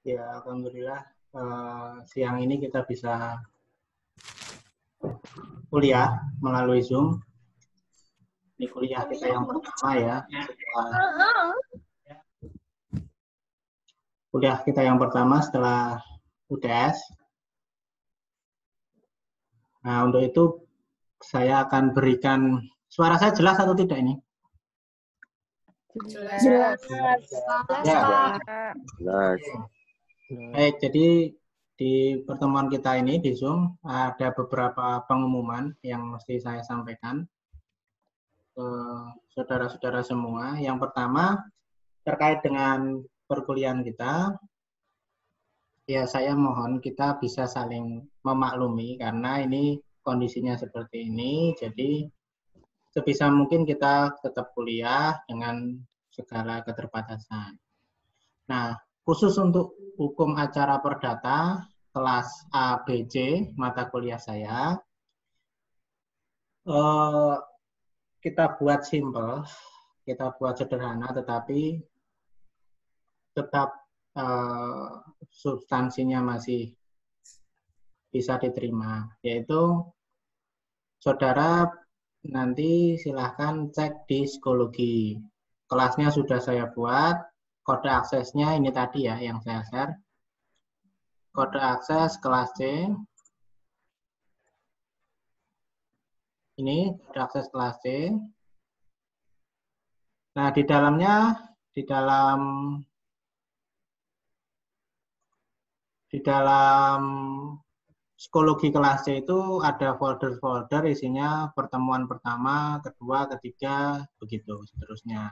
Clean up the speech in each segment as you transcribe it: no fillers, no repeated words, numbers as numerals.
Ya, alhamdulillah siang ini kita bisa kuliah melalui Zoom. Ini kuliah kita yang pertama ya. Kuliah kita yang pertama setelah UTS. Nah, untuk itu saya akan berikan, suara saya jelas atau tidak ini? Jelas. Ya. Jelas. Baik, jadi di pertemuan kita ini di Zoom ada beberapa pengumuman yang mesti saya sampaikan ke saudara-saudara semua. Yang pertama, terkait dengan perkuliahan kita, ya saya mohon kita bisa saling memaklumi karena ini kondisinya seperti ini, jadi sebisa mungkin kita tetap kuliah dengan segala keterbatasan. Nah, khusus untuk hukum acara perdata kelas A, B, C, mata kuliah saya, kita buat simple, kita buat sederhana, tetapi tetap substansinya masih bisa diterima, yaitu saudara nanti silahkan cek di psikologi. Kelasnya sudah saya buat, kode aksesnya ini tadi ya yang saya share. Kode akses kelas C. Ini kode akses kelas C. Nah, di dalam psikologi kelas C itu ada folder-folder isinya pertemuan pertama, kedua, ketiga, begitu seterusnya.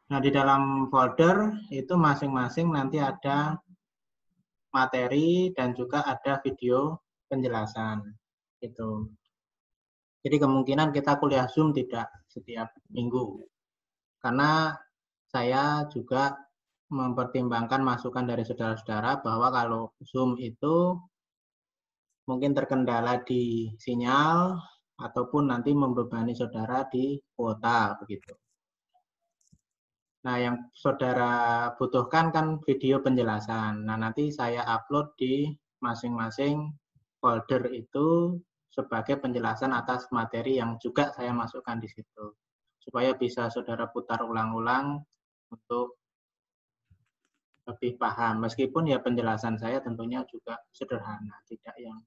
Nah, di dalam folder itu masing-masing nanti ada materi dan juga ada video penjelasan. Gitu. Jadi kemungkinan kita kuliah Zoom tidak setiap minggu. Karena saya juga mempertimbangkan masukan dari saudara-saudara bahwa kalau Zoom itu mungkin terkendala di sinyal ataupun nanti membebani saudara di kuota begitu. Nah, yang saudara butuhkan kan video penjelasan. Nah, nanti saya upload di masing-masing folder itu sebagai penjelasan atas materi yang juga saya masukkan di situ. Supaya bisa saudara putar ulang-ulang untuk lebih paham. Meskipun ya penjelasan saya tentunya juga sederhana, tidak yang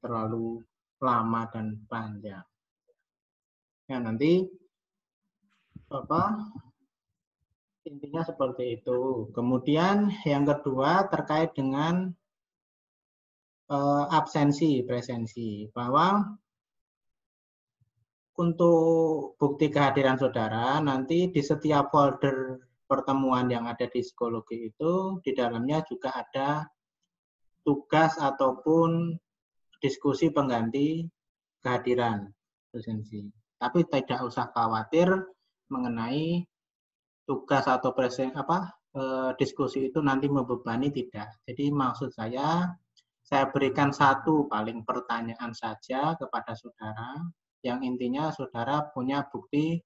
terlalu lama dan panjang. Ya, nanti intinya seperti itu. Kemudian yang kedua terkait dengan absensi, presensi. Bahwa untuk bukti kehadiran saudara, nanti di setiap folder pertemuan yang ada di psikologi itu, di dalamnya juga ada tugas ataupun diskusi pengganti kehadiran presensi. Tapi tidak usah khawatir mengenai tugas atau diskusi itu nanti membebani, tidak. Jadi maksud saya berikan satu paling pertanyaan saja kepada saudara, yang intinya saudara punya bukti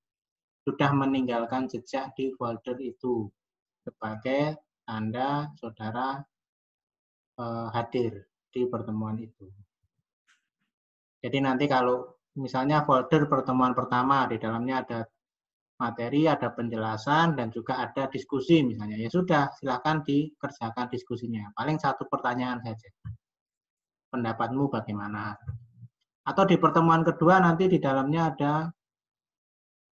sudah meninggalkan jejak di folder itu sebagai tanda saudara hadir di pertemuan itu. Jadi nanti kalau misalnya folder pertemuan pertama di dalamnya ada materi, ada penjelasan, dan juga ada diskusi misalnya. Ya sudah, silakan dikerjakan diskusinya. Paling satu pertanyaan saja. Pendapatmu bagaimana? Atau di pertemuan kedua nanti di dalamnya ada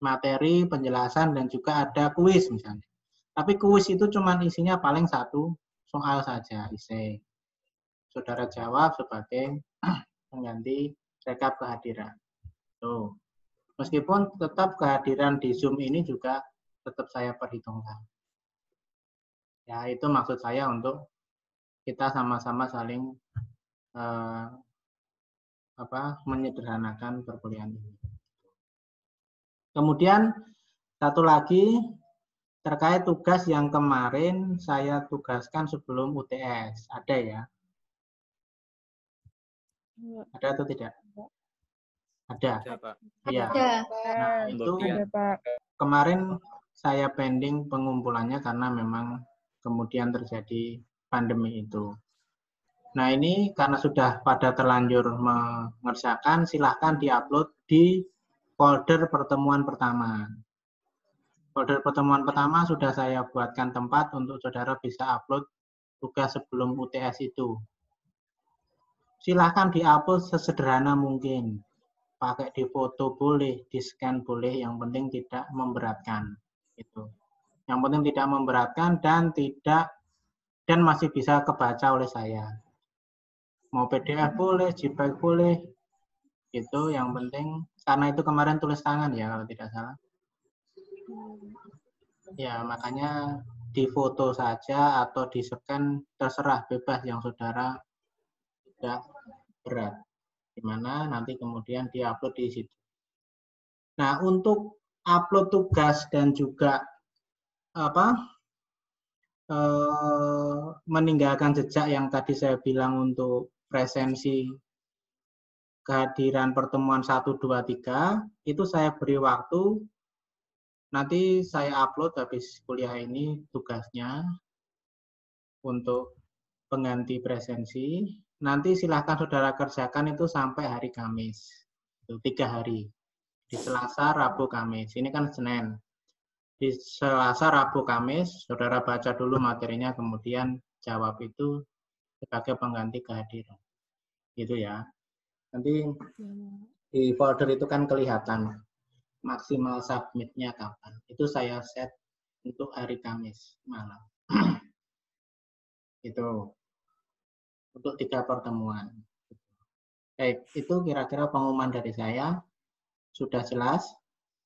materi, penjelasan, dan juga ada kuis misalnya. Tapi kuis itu cuma isinya paling satu soal saja, isi. Saudara jawab sebagai pengganti rekap kehadiran. Tuh. Meskipun tetap kehadiran di Zoom ini juga tetap saya perhitungkan. Ya, itu maksud saya untuk kita sama-sama saling menyederhanakan perkuliahan ini. Kemudian satu lagi terkait tugas yang kemarin saya tugaskan sebelum UTS. Ada ya? Ada atau tidak? Ada. Iya. Nah, itu kemarin saya pending pengumpulannya karena memang kemudian terjadi pandemi itu. Nah ini karena sudah pada terlanjur mengerjakan, silahkan diupload di folder pertemuan pertama. Folder pertemuan pertama sudah saya buatkan tempat untuk saudara bisa upload tugas sebelum UTS itu. Silahkan diupload sesederhana mungkin. Pakai di foto boleh, di scan boleh, yang penting tidak memberatkan. Gitu. Yang penting tidak memberatkan dan masih bisa kebaca oleh saya. Mau PDF boleh, JPEG boleh, itu yang penting. Karena itu kemarin tulis tangan ya kalau tidak salah. Ya makanya di foto saja atau di scan terserah, bebas yang saudara tidak berat. Dimana nanti kemudian diupload di situ. Nah untuk upload tugas dan juga meninggalkan jejak yang tadi saya bilang untuk presensi kehadiran pertemuan 1, 2, 3, itu saya beri waktu, nanti saya upload habis kuliah ini tugasnya untuk pengganti presensi, nanti silahkan saudara kerjakan itu sampai hari Kamis, itu 3 hari, di Selasa, Rabu, Kamis, ini kan Senin. Di Selasa, Rabu, Kamis, saudara baca dulu materinya, kemudian jawab itu sebagai pengganti kehadiran. Gitu ya. Nanti di folder itu kan kelihatan maksimal submit-nya kapan. Itu saya set untuk hari Kamis malam. Itu. Untuk 3 pertemuan. Baik, itu kira-kira pengumuman dari saya. Sudah jelas?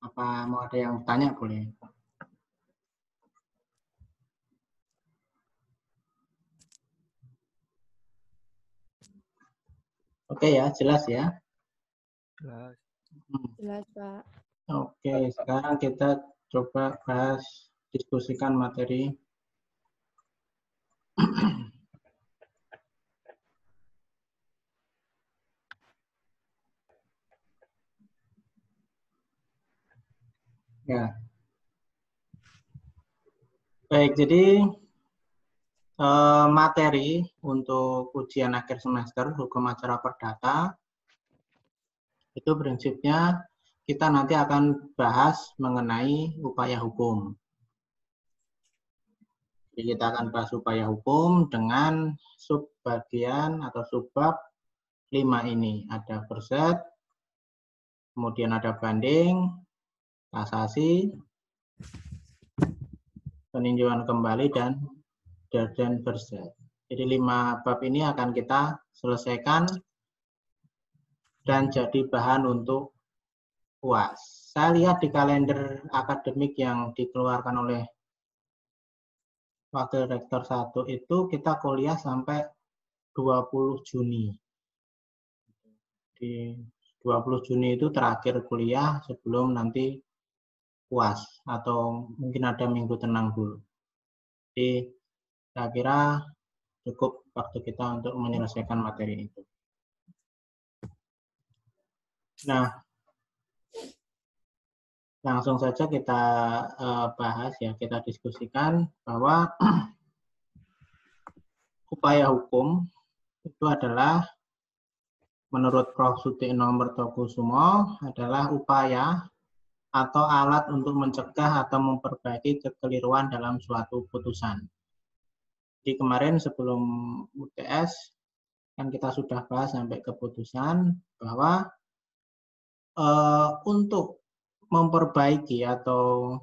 Apa mau ada yang tanya boleh? Oke ya, jelas ya? Jelas. Jelas, Pak. Oke, sekarang kita coba bahas, diskusikan materi. Ya. Baik, jadi materi untuk ujian akhir semester hukum acara perdata itu prinsipnya kita nanti akan bahas mengenai upaya hukum. Jadi kita akan bahas upaya hukum dengan subbagian atau subbab 5 ini. Ada verset, kemudian ada banding, kasasi, peninjauan kembali, dan verset. Jadi 5 bab ini akan kita selesaikan dan jadi bahan untuk UAS. Saya lihat di kalender akademik yang dikeluarkan oleh Wakil Rektor 1 itu kita kuliah sampai 20 Juni. Di 20 Juni itu terakhir kuliah sebelum nanti UAS atau mungkin ada minggu tenang dulu. Jadi saya kira cukup waktu kita untuk menyelesaikan materi itu. Nah, langsung saja kita bahas ya, kita diskusikan bahwa upaya hukum itu adalah menurut Prof. Sutikno Mertokusumo adalah upaya atau alat untuk mencegah atau memperbaiki kekeliruan dalam suatu putusan. Jadi kemarin sebelum UTS kan kita sudah bahas sampai keputusan bahwa untuk memperbaiki atau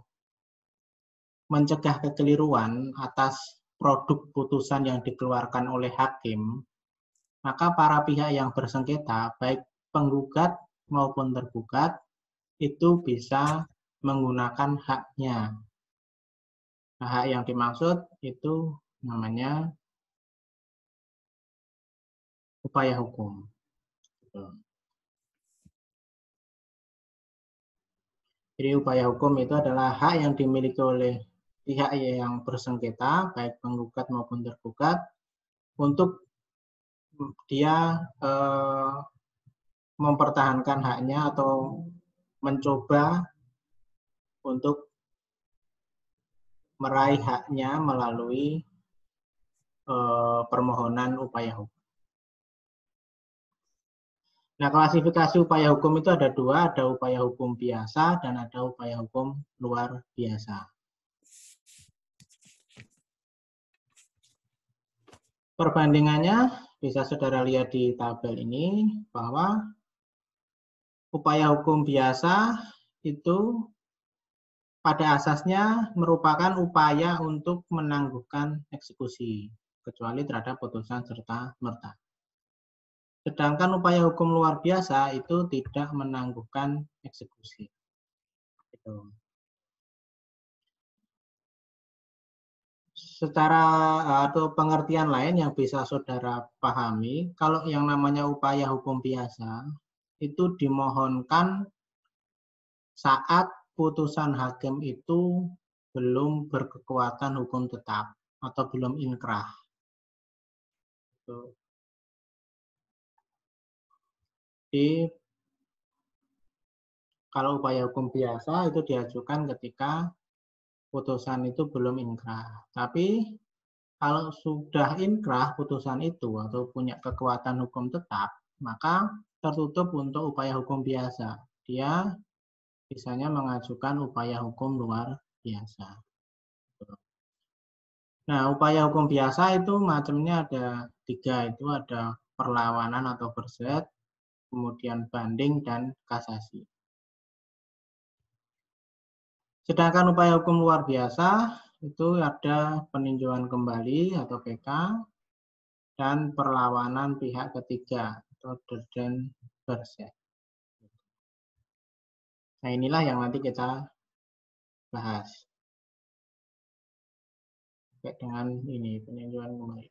mencegah kekeliruan atas produk putusan yang dikeluarkan oleh hakim, maka para pihak yang bersengketa, baik penggugat maupun tergugat, itu bisa menggunakan haknya. Nah, hak yang dimaksud itu namanya upaya hukum. Jadi upaya hukum itu adalah hak yang dimiliki oleh pihak yang bersengketa, baik penggugat maupun tergugat, untuk dia mempertahankan haknya atau mencoba untuk meraih haknya melalui permohonan upaya hukum. Nah, klasifikasi upaya hukum itu ada dua, ada upaya hukum biasa dan ada upaya hukum luar biasa. Perbandingannya bisa saudara lihat di tabel ini bahwa upaya hukum biasa itu pada asasnya merupakan upaya untuk menangguhkan eksekusi, kecuali terhadap putusan serta merta. Sedangkan upaya hukum luar biasa itu tidak menangguhkan eksekusi. Gitu. Secara atau pengertian lain yang bisa saudara pahami, kalau yang namanya upaya hukum biasa itu dimohonkan saat putusan hakim itu belum berkekuatan hukum tetap atau belum inkrah. Jadi kalau upaya hukum biasa itu diajukan ketika putusan itu belum inkrah. Tapi kalau sudah inkrah putusan itu atau punya kekuatan hukum tetap, maka tertutup untuk upaya hukum biasa. Dia biasanya mengajukan upaya hukum luar biasa. Nah, upaya hukum biasa itu macamnya ada 3, itu ada perlawanan atau berset, kemudian banding dan kasasi. Sedangkan upaya hukum luar biasa itu ada peninjauan kembali atau PK dan perlawanan pihak ketiga atau den berset. Nah, inilah yang nanti kita bahas. Dengan ini peninjauan kembali.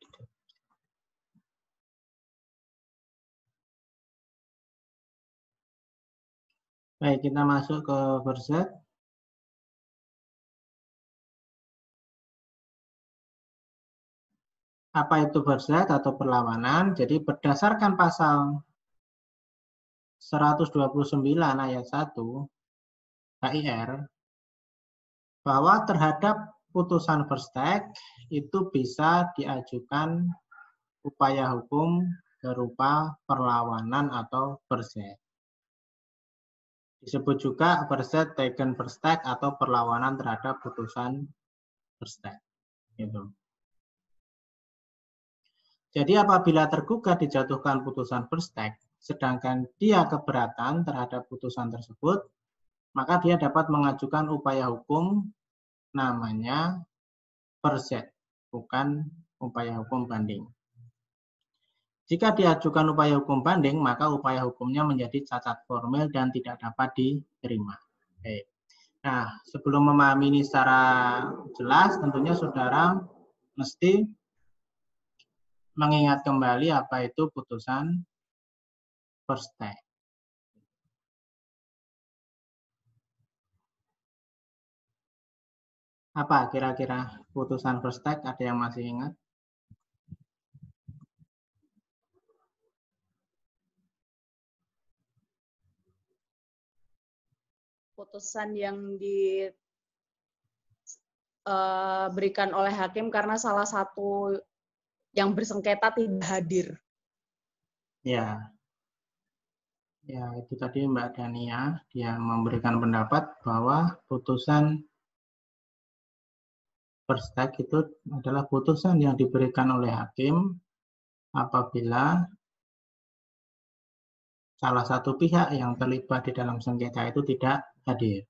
Baik, kita masuk ke berset. Apa itu berset atau perlawanan? Jadi berdasarkan pasal 129 ayat 1 HIR bahwa terhadap putusan berstek itu bisa diajukan upaya hukum berupa perlawanan atau berset. Disebut juga berset taken berstek atau perlawanan terhadap putusan berstek. Gitu. Jadi apabila tergugat dijatuhkan putusan berstek, sedangkan dia keberatan terhadap putusan tersebut, maka dia dapat mengajukan upaya hukum namanya berset, bukan upaya hukum banding. Jika diajukan upaya hukum banding, maka upaya hukumnya menjadi cacat formil dan tidak dapat diterima. Oke. Nah, sebelum memahami ini secara jelas, tentunya saudara mesti mengingat kembali apa itu putusan berstek. Apa kira-kira putusan berstek? Ada yang masih ingat? Putusan yang diberikan oleh hakim karena salah satu yang bersengketa tidak hadir. Ya. Ya, itu tadi Mbak Dania, dia memberikan pendapat bahwa putusan berstek itu adalah putusan yang diberikan oleh hakim apabila salah satu pihak yang terlibat di dalam sengketa itu tidak hadir.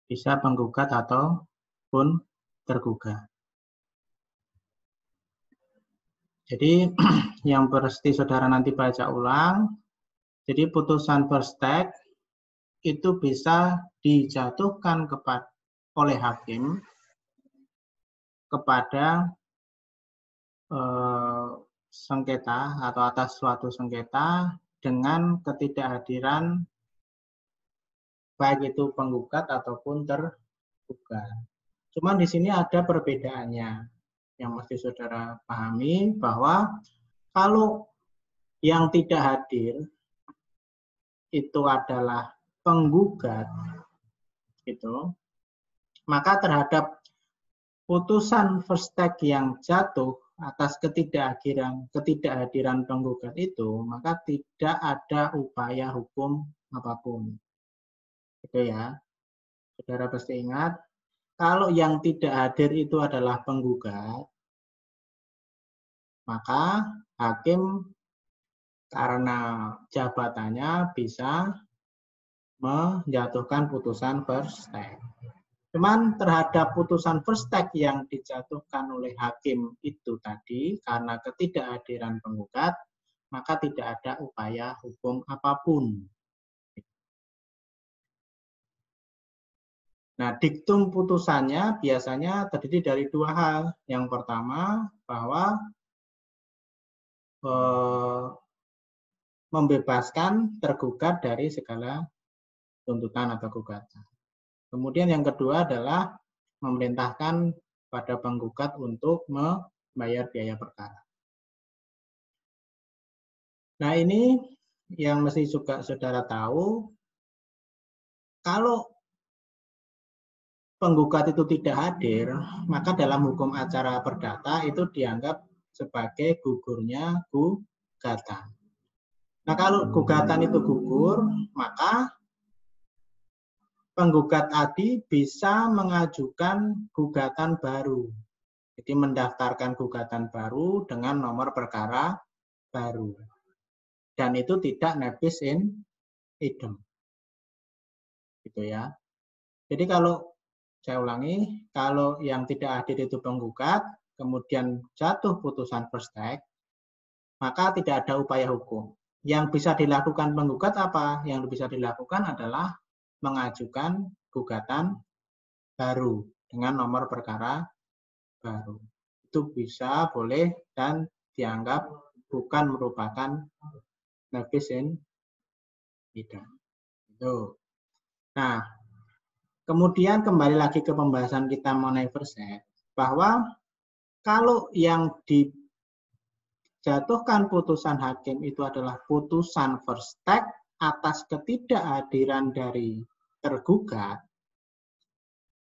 Bisa penggugat ataupun tergugat. Jadi yang pasti saudara nanti baca ulang. Jadi putusan berstek itu bisa dijatuhkan oleh hakim kepada sengketa atau atas suatu sengketa dengan ketidakhadiran baik itu penggugat ataupun tergugat. Cuman di sini ada perbedaannya yang mesti saudara pahami bahwa kalau yang tidak hadir itu adalah penggugat, gitu, maka terhadap putusan first take yang jatuh atas ketidakhadiran penggugat itu, maka tidak ada upaya hukum apapun. Gitu ya. Saudara pasti ingat, kalau yang tidak hadir itu adalah penggugat, maka hakim karena jabatannya bisa menjatuhkan putusan first take. Cuman terhadap putusan first take yang dijatuhkan oleh hakim itu tadi, karena ketidakhadiran penggugat, maka tidak ada upaya hukum apapun. Nah, diktum putusannya biasanya terdiri dari dua hal. Yang pertama, bahwa membebaskan tergugat dari segala tuntutan atau gugatan. Kemudian yang kedua adalah memerintahkan pada penggugat untuk membayar biaya perkara. Nah, ini yang mesti juga saudara tahu, kalau penggugat itu tidak hadir, maka dalam hukum acara perdata itu dianggap sebagai gugurnya gugatan. Nah, kalau gugatan itu gugur, maka penggugat tadi bisa mengajukan gugatan baru. Jadi mendaftarkan gugatan baru dengan nomor perkara baru. Dan itu tidak nebis in idem. Gitu ya. Jadi kalau saya ulangi, kalau yang tidak hadir itu penggugat, kemudian jatuh putusan first take, maka tidak ada upaya hukum. Yang bisa dilakukan penggugat apa? Yang bisa dilakukan adalah mengajukan gugatan baru dengan nomor perkara baru. Itu bisa, boleh, dan dianggap bukan merupakan nebis in idem. Itu. Nah, kemudian kembali lagi ke pembahasan kita mengenai first take, bahwa kalau yang dijatuhkan putusan hakim itu adalah putusan first take atas ketidakhadiran dari tergugat,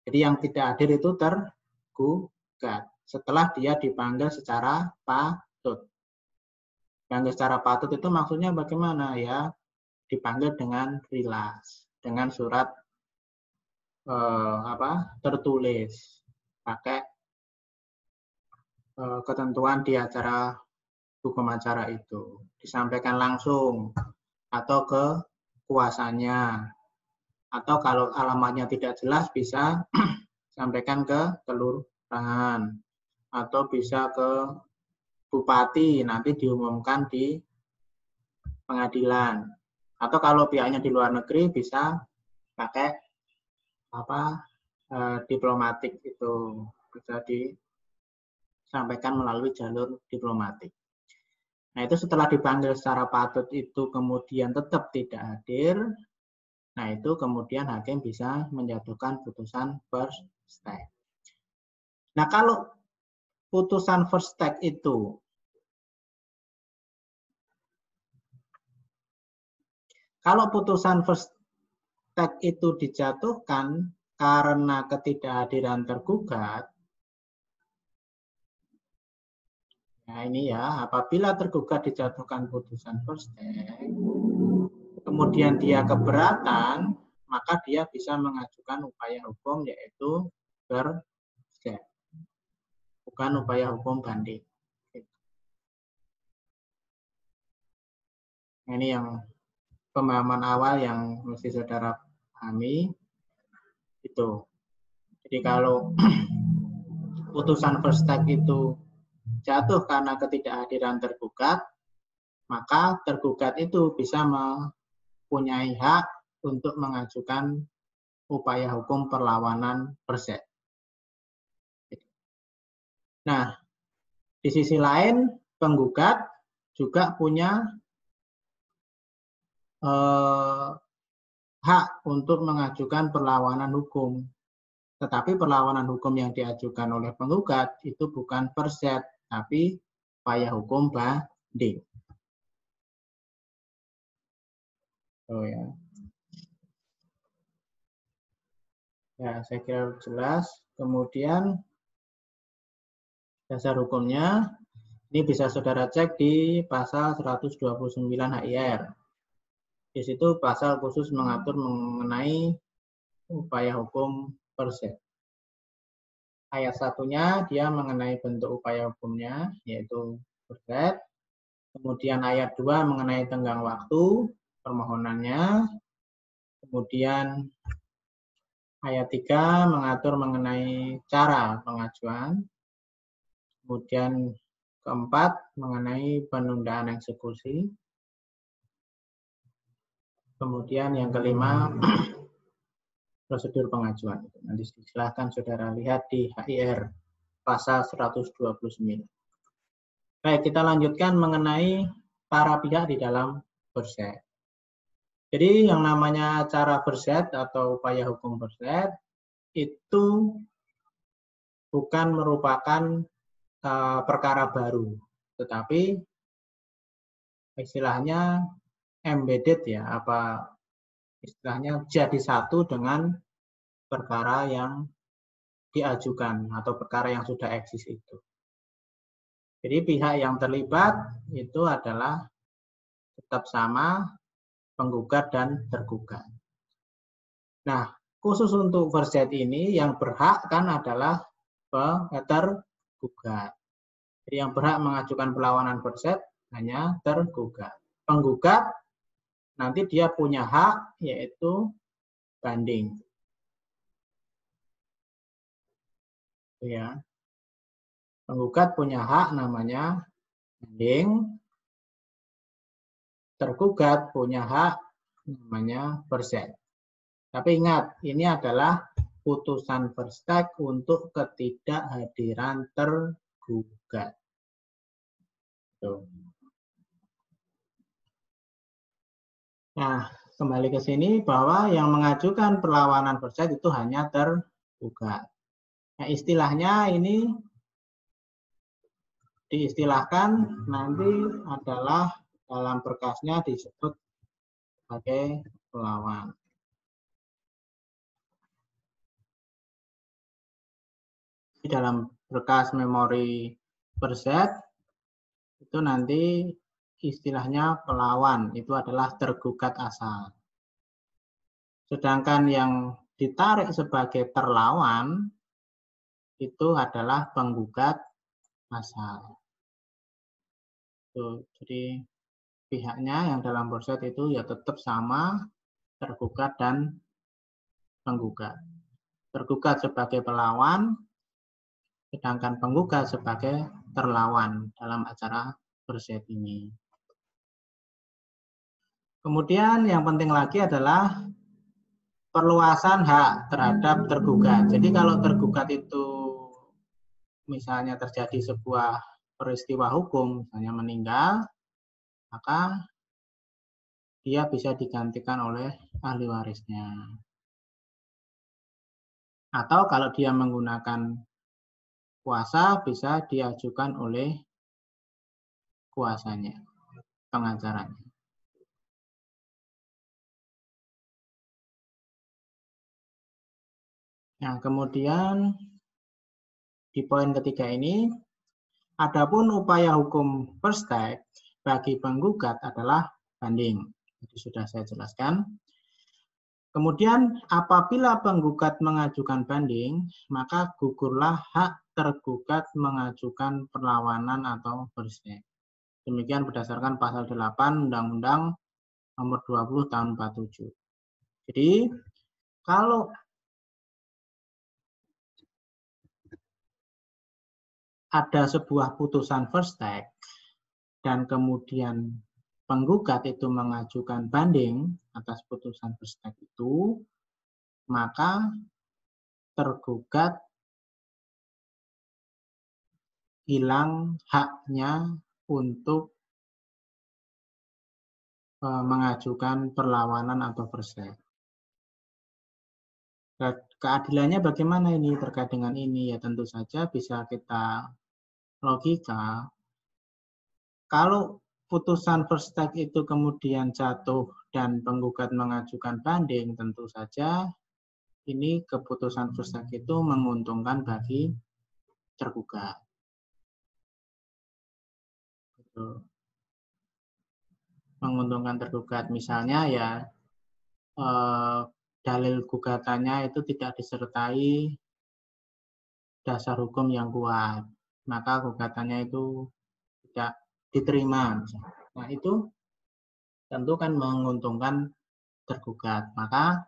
jadi yang tidak hadir itu tergugat setelah dia dipanggil secara patut. Dipanggil secara patut itu maksudnya bagaimana ya? Dipanggil dengan rilas, dengan surat tertulis, pakai ketentuan di acara hukum acara itu, disampaikan langsung atau ke kuasanya, atau kalau alamatnya tidak jelas bisa sampaikan ke kelurahan atau bisa ke bupati, nanti diumumkan di pengadilan, atau kalau pihaknya di luar negeri bisa pakai diplomatik, itu bisa disampaikan melalui jalur diplomatik. Nah, itu setelah dipanggil secara patut itu kemudian tetap tidak hadir, nah itu kemudian hakim bisa menjatuhkan putusan first take. Nah, kalau putusan first take itu dijatuhkan karena ketidakhadiran tergugat, nah ini ya, apabila tergugat dijatuhkan putusan first take, kemudian dia keberatan, maka dia bisa mengajukan upaya hukum yaitu berset, bukan upaya hukum banding. Nah, ini yang pemahaman awal yang mesti saudara pahami itu. Jadi kalau putusan first take itu jatuh karena ketidakhadiran tergugat, maka tergugat itu bisa mempunyai hak untuk mengajukan upaya hukum perlawanan first take. Nah, di sisi lain penggugat juga punya hak untuk mengajukan perlawanan hukum. Tetapi perlawanan hukum yang diajukan oleh penggugat itu bukan first take, tapi upaya hukum banding. Oh ya. Ya, saya kira jelas. Kemudian Dasar hukumnya ini bisa saudara cek di pasal 129 HIR. Di situ pasal khusus mengatur mengenai upaya hukum per se. Ayat satunya dia mengenai bentuk upaya hukumnya, yaitu per se. Kemudian ayat 2 mengenai tenggang waktu permohonannya. Kemudian ayat 3 mengatur mengenai cara pengajuan. Kemudian keempat mengenai penundaan eksekusi. Kemudian yang kelima prosedur pengajuan. Nanti silahkan saudara lihat di HIR pasal 129. Baik, kita lanjutkan mengenai para pihak di dalam berset. Jadi yang namanya cara berset atau upaya hukum berset itu bukan merupakan perkara baru, tetapi istilahnya embedded ya, apa istilahnya jadi satu dengan perkara yang diajukan atau perkara yang sudah eksis itu. Jadi pihak yang terlibat itu adalah tetap sama penggugat dan tergugat. Nah, khusus untuk verset ini yang berhak kan adalah tergugat. Jadi yang berhak mengajukan perlawanan verset hanya tergugat. Penggugat nanti dia punya hak yaitu banding. Ya. Penggugat punya hak namanya banding. Tergugat punya hak namanya verset. Tapi ingat, ini adalah putusan verset untuk ketidakhadiran tergugat. Tuh. Nah, kembali ke sini bahwa yang mengajukan perlawanan verset itu hanya tergugat. Nah, istilahnya ini diistilahkan nanti adalah dalam berkasnya disebut sebagai pelawan. Di dalam berkas memori verset itu nanti istilahnya pelawan, itu adalah tergugat asal. Sedangkan yang ditarik sebagai terlawan itu adalah penggugat asal. Tuh, jadi pihaknya yang dalam verset itu ya tetap sama tergugat dan penggugat. Tergugat sebagai pelawan, sedangkan penggugat sebagai terlawan dalam acara verset ini. Kemudian yang penting lagi adalah perluasan hak terhadap tergugat. Jadi kalau tergugat itu misalnya terjadi sebuah peristiwa hukum, misalnya meninggal, maka dia bisa digantikan oleh ahli warisnya. Atau kalau dia menggunakan kuasa, bisa diajukan oleh kuasanya, pengacaranya. Nah, kemudian di poin ketiga ini, adapun upaya hukum first step bagi penggugat adalah banding. Itu sudah saya jelaskan. Kemudian apabila penggugat mengajukan banding, maka gugurlah hak tergugat mengajukan perlawanan atau first step. Demikian berdasarkan pasal 8 Undang-Undang Nomor 20 Tahun 47. Jadi kalau ada sebuah putusan first step dan kemudian penggugat itu mengajukan banding atas putusan first step itu, maka tergugat hilang haknya untuk mengajukan perlawanan atau first step. Keadilannya bagaimana ini terkait dengan ini? Ya tentu saja bisa kita logika. Kalau putusan first step itu kemudian jatuh dan penggugat mengajukan banding, tentu saja ini keputusan first step itu menguntungkan bagi tergugat. Menguntungkan tergugat. Misalnya ya dalil gugatannya itu tidak disertai dasar hukum yang kuat, maka gugatannya itu tidak diterima. Nah, itu tentu kan menguntungkan tergugat, maka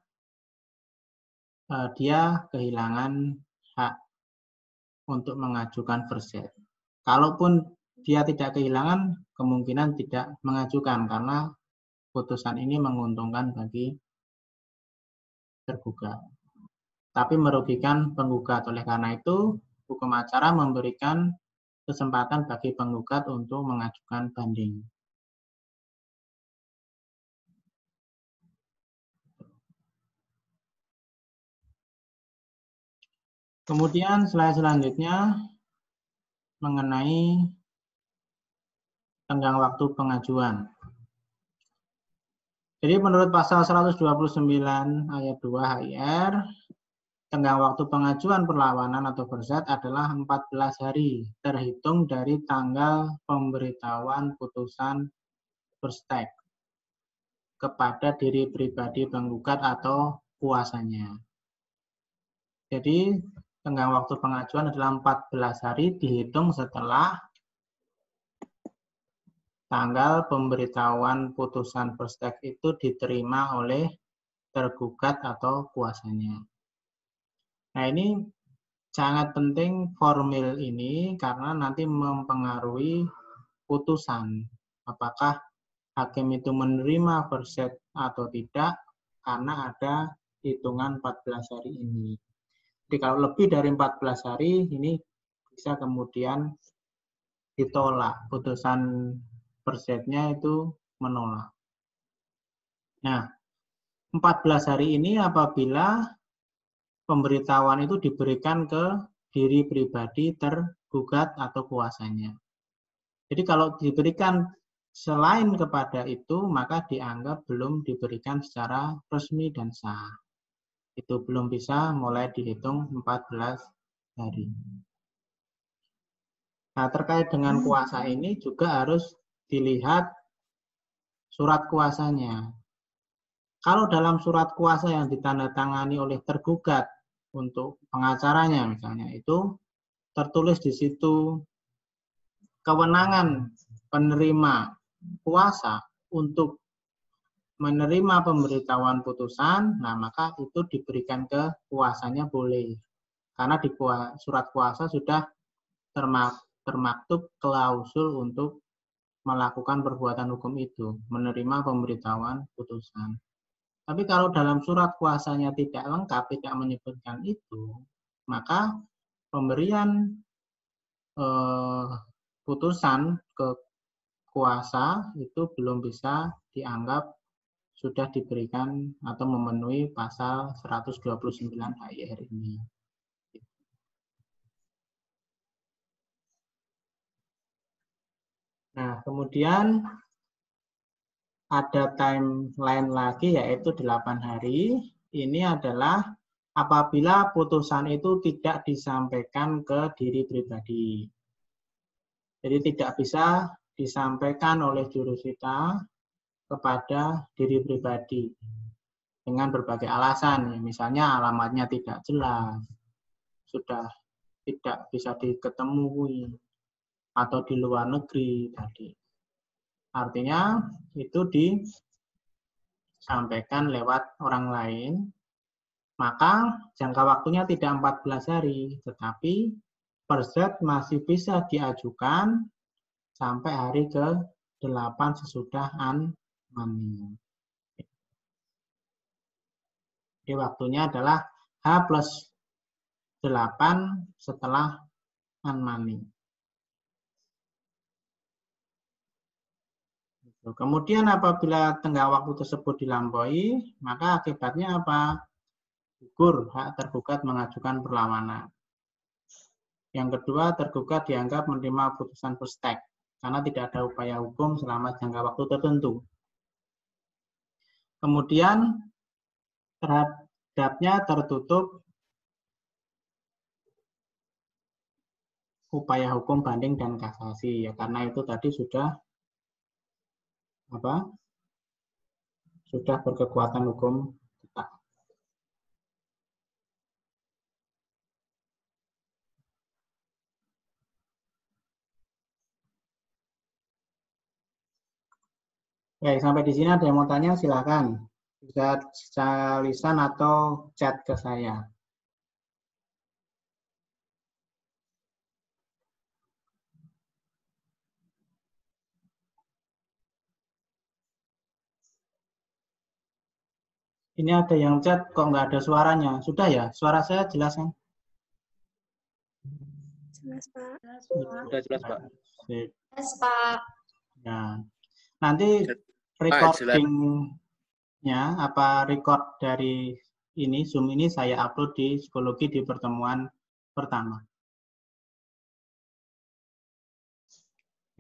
dia kehilangan hak untuk mengajukan verset. Kalaupun dia tidak kehilangan, kemungkinan tidak mengajukan karena putusan ini menguntungkan bagi tergugat, tapi merugikan penggugat. Oleh karena itu, hukum acara memberikan kesempatan bagi penggugat untuk mengajukan banding. Kemudian slide selanjutnya mengenai tenggang waktu pengajuan. Jadi menurut pasal 129 ayat 2 HIR, tenggang waktu pengajuan perlawanan atau verset adalah 14 hari terhitung dari tanggal pemberitahuan putusan verstek kepada diri pribadi penggugat atau kuasanya. Jadi tenggang waktu pengajuan adalah 14 hari dihitung setelah tanggal pemberitahuan putusan verstek itu diterima oleh tergugat atau kuasanya. Nah, ini sangat penting formil ini karena nanti mempengaruhi putusan. Apakah hakim itu menerima verset atau tidak karena ada hitungan 14 hari ini. Jadi kalau lebih dari 14 hari ini bisa kemudian ditolak, putusan versetnya itu menolak. Nah, 14 hari ini apabila pemberitahuan itu diberikan ke diri pribadi tergugat atau kuasanya. Jadi kalau diberikan selain kepada itu, maka dianggap belum diberikan secara resmi dan sah. Itu belum bisa mulai dihitung 14 hari. Nah, terkait dengan kuasa ini juga harus dilihat surat kuasanya. Kalau dalam surat kuasa yang ditandatangani oleh tergugat untuk pengacaranya misalnya, itu tertulis di situ kewenangan penerima kuasa untuk menerima pemberitahuan putusan, nah maka itu diberikan ke kuasanya boleh. Karena di surat kuasa sudah termaktub klausul untuk melakukan perbuatan hukum itu, menerima pemberitahuan putusan. Tapi kalau dalam surat kuasanya tidak lengkap, tidak menyebutkan itu, maka pemberian putusan ke kuasa itu belum bisa dianggap sudah diberikan atau memenuhi pasal 129 HIR ini. Nah, kemudian ada timeline lagi yaitu 8 hari. Ini adalah apabila putusan itu tidak disampaikan ke diri pribadi. Jadi tidak bisa disampaikan oleh jurusita kepada diri pribadi dengan berbagai alasan. Misalnya alamatnya tidak jelas, sudah tidak bisa diketemui, atau di luar negeri tadi. Artinya itu disampaikan lewat orang lain, maka jangka waktunya tidak 14 hari, tetapi verset masih bisa diajukan sampai hari ke-8 sesudah an-mani. Jadi waktunya adalah H+8 setelah an-mani. Kemudian apabila tenggang waktu tersebut dilampaui, maka akibatnya apa? Gugur hak tergugat mengajukan perlawanan. Yang kedua, tergugat dianggap menerima putusan verstek karena tidak ada upaya hukum selama jangka waktu tertentu. Kemudian terhadapnya tertutup upaya hukum banding dan kasasi ya, karena itu tadi sudah sudah berkekuatan hukum tetap. Baik, sampai di sini ada yang mau tanya, silakan. Bisa secara lisan atau chat ke saya. Ini ada yang chat, kok nggak ada suaranya. Sudah ya? Suara saya jelas kan? Jelas, Pak. Sudah jelas, Pak. Yes, Pak. Ya. Nanti recordingnya, record dari ini, Zoom ini saya upload di psikologi di pertemuan pertama.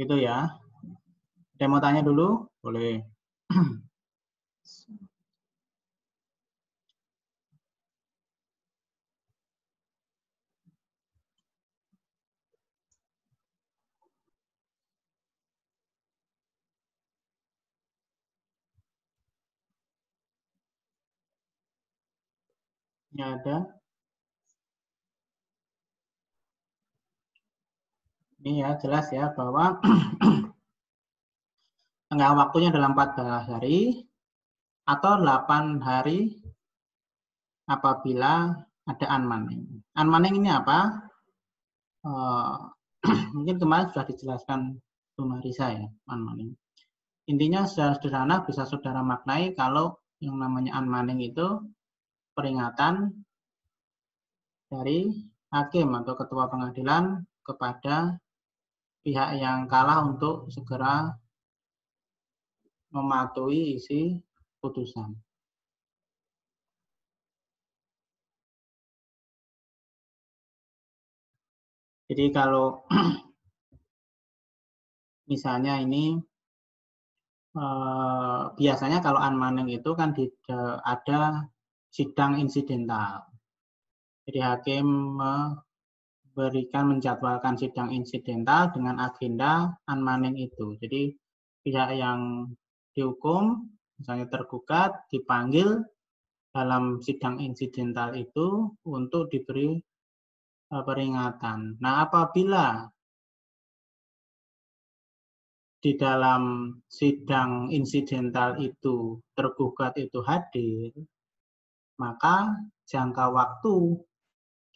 Gitu ya. Ada yang mau tanya dulu? Boleh. Ya ada. Ini ya jelas ya bahwa tengah waktunya dalam 14 hari atau 8 hari apabila ada unmanning. Unmanning ini apa? Mungkin kemarin sudah dijelaskan Bu Marisa ya, unmanning. Intinya secara sederhana bisa saudara maknai kalau yang namanya unmanning itu peringatan dari hakim atau ketua pengadilan kepada pihak yang kalah untuk segera mematuhi isi putusan. Jadi kalau misalnya ini biasanya kalau unmanning itu kan ada sidang insidental. Jadi hakim menjadwalkan sidang insidental dengan agenda unmanning itu. Jadi pihak yang dihukum, misalnya tergugat, dipanggil dalam sidang insidental itu untuk diberi peringatan. Nah, apabila di dalam sidang insidental itu tergugat itu hadir, maka jangka waktu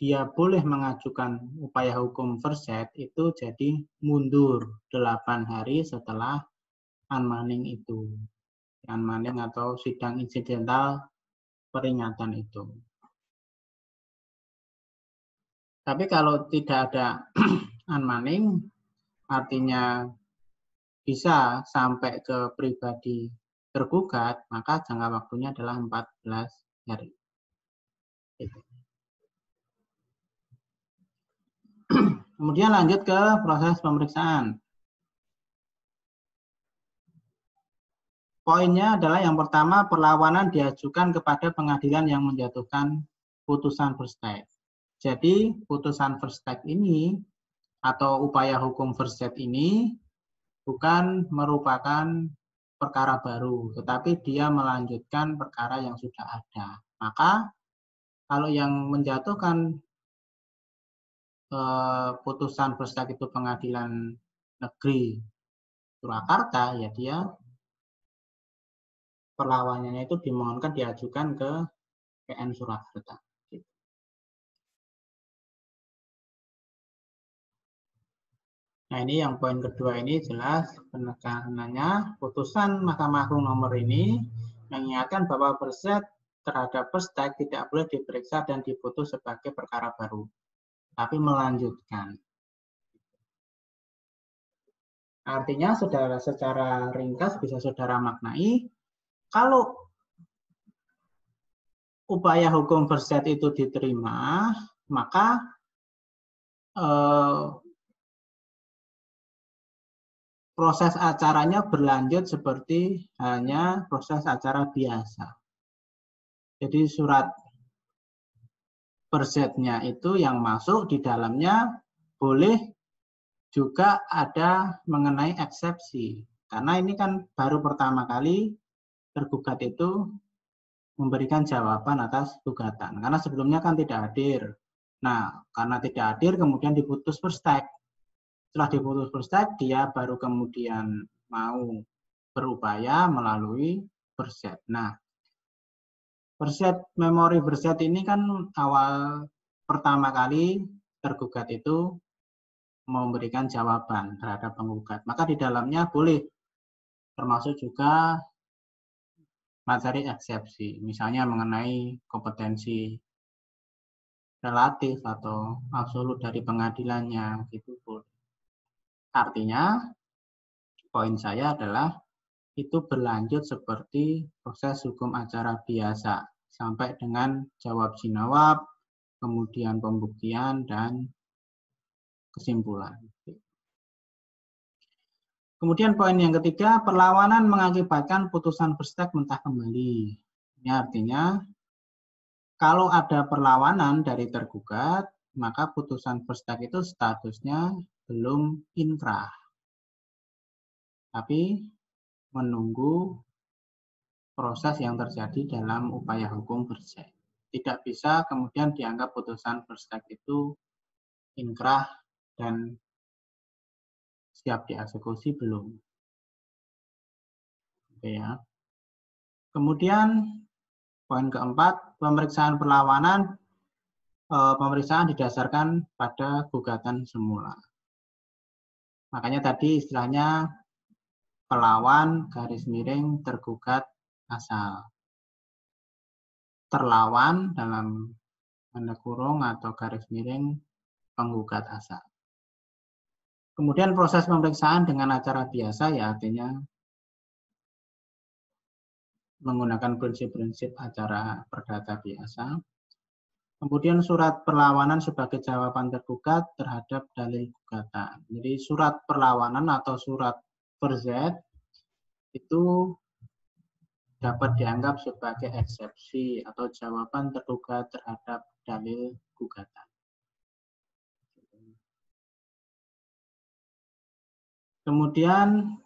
dia boleh mengajukan upaya hukum verset itu jadi mundur 8 hari setelah unmanning itu. Unmanning atau sidang insidental peringatan itu. Tapi kalau tidak ada unmanning, artinya bisa sampai ke pribadi tergugat, maka jangka waktunya adalah 14 hari. Kemudian lanjut ke proses pemeriksaan. Poinnya adalah yang pertama, perlawanan diajukan kepada pengadilan yang menjatuhkan putusan first step. Jadi putusan first step ini atau upaya hukum first step ini bukan merupakan perkara baru, tetapi dia melanjutkan perkara yang sudah ada. Maka kalau yang menjatuhkan putusan first step itu pengadilan negeri Surakarta, ya dia perlawanannya itu dimohonkan diajukan ke PN Surakarta. Nah, ini yang poin kedua ini jelas penekanannya putusan Mahkamah Agung nomor ini mengingatkan bahwa verset terhadap first step tidak boleh diperiksa dan diputus sebagai perkara baru, tapi melanjutkan. Artinya saudara secara ringkas bisa saudara maknai, kalau upaya hukum verset itu diterima, maka proses acaranya berlanjut seperti hanya proses acara biasa. Jadi surat versetnya itu yang masuk di dalamnya boleh juga ada mengenai eksepsi. Karena ini kan baru pertama kali tergugat itu memberikan jawaban atas gugatan. Karena sebelumnya kan tidak hadir. Nah, karena tidak hadir kemudian diputus first take. Setelah diputus first take, dia baru kemudian mau berupaya melalui first set. Nah, memori first set ini kan awal pertama kali tergugat itu memberikan jawaban terhadap penggugat. Maka di dalamnya boleh termasuk juga materi eksepsi, misalnya mengenai kompetensi relatif atau absolut dari pengadilannya, gitu boleh. Artinya, poin saya adalah itu berlanjut seperti proses hukum acara biasa, sampai dengan jawab jinawab, kemudian pembuktian, dan kesimpulan. Kemudian poin yang ketiga, perlawanan mengakibatkan putusan first take mentah kembali. Ini artinya, kalau ada perlawanan dari tergugat, maka putusan first take itu statusnya belum inkrah. Tapi menunggu proses yang terjadi dalam upaya hukum first take. Tidak bisa kemudian dianggap putusan first take itu inkrah dan siap dieksekusi, belum. Oke ya. Kemudian poin keempat, pemeriksaan perlawanan, pemeriksaan didasarkan pada gugatan semula. Makanya tadi istilahnya pelawan garis miring tergugat asal. Terlawan dalam tanda kurung atau garis miring penggugat asal. Kemudian proses pemeriksaan dengan acara biasa, ya artinya menggunakan prinsip-prinsip acara perdata biasa. Kemudian surat perlawanan sebagai jawaban tergugat terhadap dalil gugatan. Jadi surat perlawanan atau surat verzet itu dapat dianggap sebagai eksepsi atau jawaban tergugat terhadap dalil gugatan. Kemudian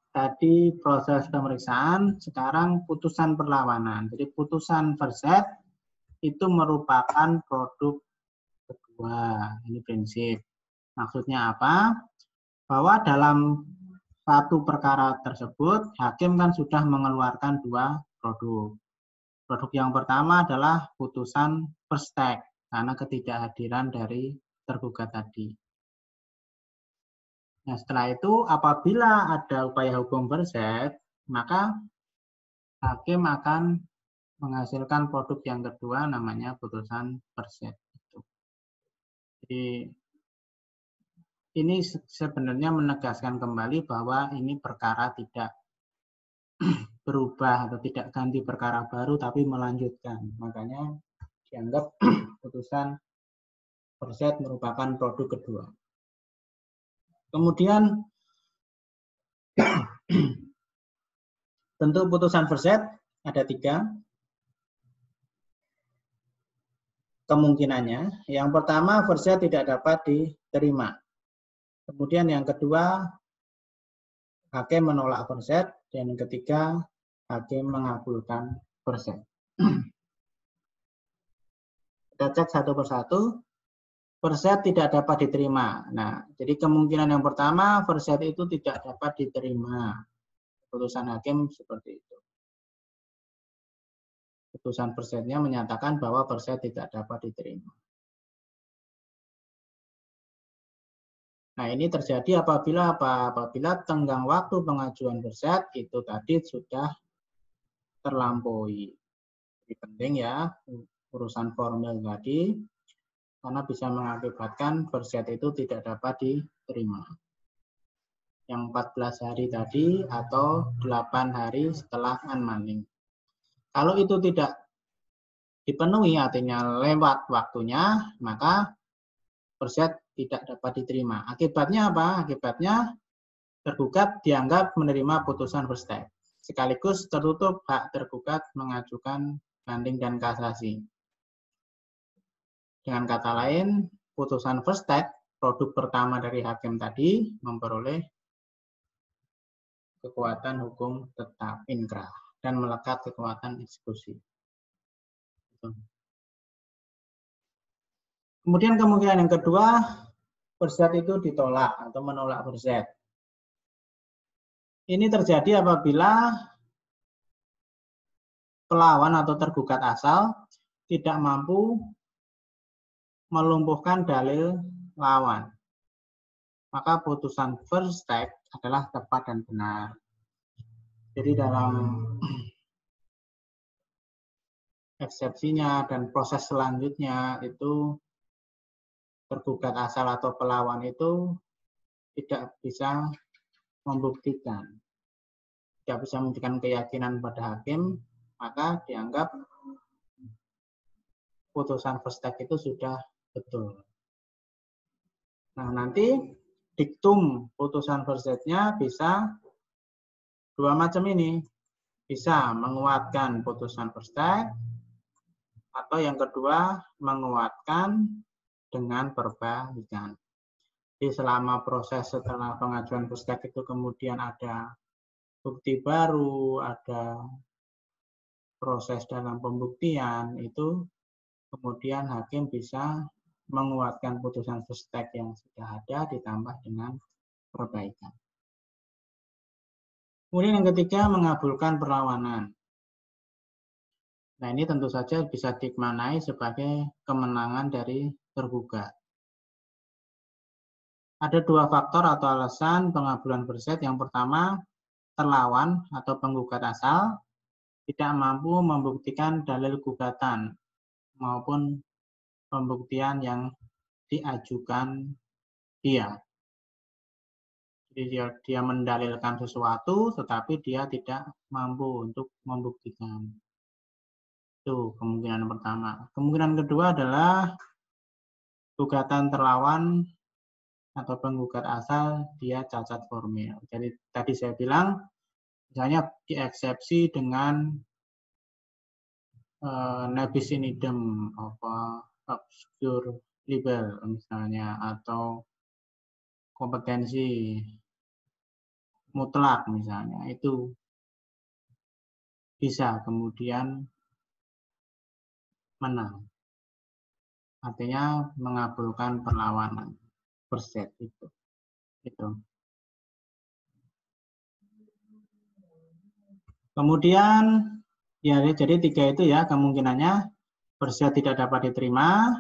tadi proses pemeriksaan, sekarang putusan perlawanan. Jadi putusan verzet itu merupakan produk kedua. Ini prinsip. Maksudnya apa? Bahwa dalam satu perkara tersebut, hakim kan sudah mengeluarkan dua produk. Produk yang pertama adalah putusan first take, karena ketidakhadiran dari tergugat tadi. Nah, setelah itu apabila ada upaya hukum verzet, maka hakim akan menghasilkan produk yang kedua namanya putusan verzet. Jadi ini sebenarnya menegaskan kembali bahwa ini perkara tidak berubah atau tidak ganti perkara baru, tapi melanjutkan. Makanya dianggap putusan verzet merupakan produk kedua. Kemudian bentuk putusan verzet ada 3 kemungkinannya. Yang pertama, verzet tidak dapat diterima. Kemudian yang kedua, hakim menolak verzet. Dan yang ketiga, hakim mengabulkan verzet. Kita cek satu persatu. Verzet tidak dapat diterima. Nah, jadi kemungkinan yang pertama, verzet itu tidak dapat diterima. Putusan hakim seperti itu. Putusan verzetnya menyatakan bahwa verzet tidak dapat diterima. Nah, ini terjadi apabila apa? Apabila tenggang waktu pengajuan verzet itu tadi sudah terlampaui. Ini penting ya, urusan formil tadi, karena bisa mengakibatkan verzet itu tidak dapat diterima. Yang 14 hari tadi atau 8 hari setelah unmanning. Kalau itu tidak dipenuhi, artinya lewat waktunya, maka verzet tidak dapat diterima. Akibatnya apa? Akibatnya tergugat dianggap menerima putusan first take. Sekaligus tertutup hak tergugat mengajukan banding dan kasasi. Dengan kata lain, putusan first take produk pertama dari hakim tadi memperoleh kekuatan hukum tetap inkrah dan melekat kekuatan eksekusi. Kemudian kemungkinan yang kedua, berzat itu ditolak atau menolak berzat. Ini terjadi apabila pelawan atau tergugat asal tidak mampu melumpuhkan dalil lawan. Maka putusan first take adalah tepat dan benar. Jadi dalam eksepsinya dan proses selanjutnya itu tergugat asal atau pelawan itu tidak bisa membuktikan, tidak bisa memberikan keyakinan pada hakim, maka dianggap putusan first take itu sudah betul. Nah, nanti diktum putusan first take-nya bisa dua macam ini. Bisa menguatkan putusan first take, atau yang kedua menguatkan dengan perbaikan. Jadi selama proses setelah pengajuan first take itu kemudian ada bukti baru, ada proses dalam pembuktian, itu kemudian hakim bisa menguatkan putusan first take yang sudah ada ditambah dengan perbaikan. Kemudian yang ketiga, mengabulkan perlawanan. Nah, ini tentu saja bisa dimaknai sebagai kemenangan dari tergugat. Ada dua faktor atau alasan pengabulan berzat. Yang pertama, terlawan atau penggugat asal tidak mampu membuktikan dalil gugatan maupun pembuktian yang diajukan dia. Jadi dia mendalilkan sesuatu, tetapi dia tidak mampu untuk membuktikan. Itu kemungkinan pertama. Kemungkinan kedua adalah gugatan terlawan atau penggugat asal dia cacat formil. Jadi tadi saya bilang, misalnya dieksepsi dengan nebis in idem, obscure libel misalnya, atau kompetensi mutlak misalnya, itu bisa kemudian menang. Artinya mengabulkan perlawanan berzat itu. Kemudian ya, jadi tiga itu ya kemungkinannya: berzat tidak dapat diterima,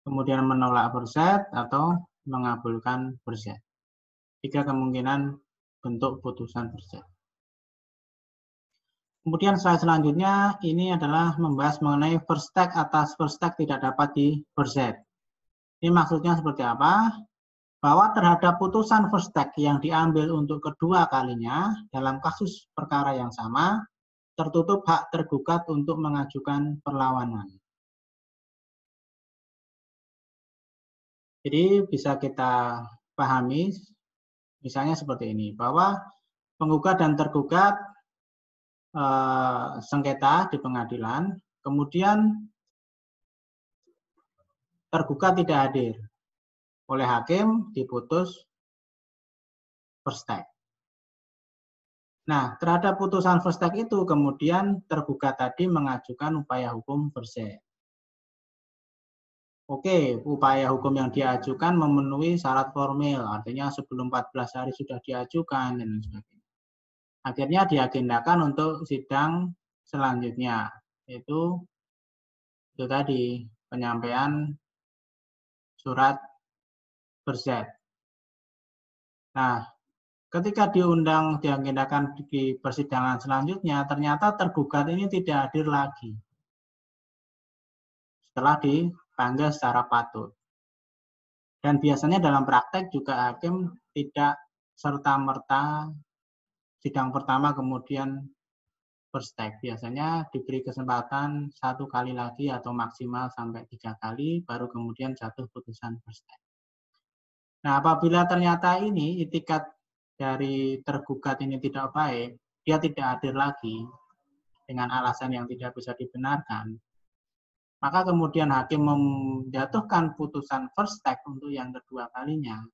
kemudian menolak berzat, atau mengabulkan berzat. Tiga kemungkinan bentuk putusan berzat. Kemudian slide selanjutnya ini adalah membahas mengenai first take atas first take tidak dapat di berzat. Ini maksudnya seperti apa? Bahwa terhadap putusan first take yang diambil untuk kedua kalinya dalam kasus perkara yang sama, tertutup hak tergugat untuk mengajukan perlawanan. Jadi bisa kita pahami misalnya seperti ini, bahwa penggugat dan tergugat sengketa di pengadilan, kemudian tergugat tidak hadir, oleh hakim diputus first take. Nah, terhadap putusan first take itu kemudian tergugat tadi mengajukan upaya hukum berzat. Oke, upaya hukum yang diajukan memenuhi syarat formil, artinya sebelum 14 hari sudah diajukan dan lain sebagainya. Akhirnya diagendakan untuk sidang selanjutnya, yaitu itu tadi penyampaian surat berzat. Nah, ketika diagendakan di persidangan selanjutnya, ternyata tergugat ini tidak hadir lagi setelah dipanggil secara patut. Dan biasanya dalam praktek juga hakim tidak serta-merta sidang pertama kemudian first take. Biasanya diberi kesempatan 1 kali lagi atau maksimal sampai 3 kali, baru kemudian jatuh putusan first take. Nah, apabila ternyata ini itikat dari tergugat ini tidak baik, dia tidak hadir lagi dengan alasan yang tidak bisa dibenarkan, maka kemudian hakim menjatuhkan putusan first take untuk yang kedua kalinya,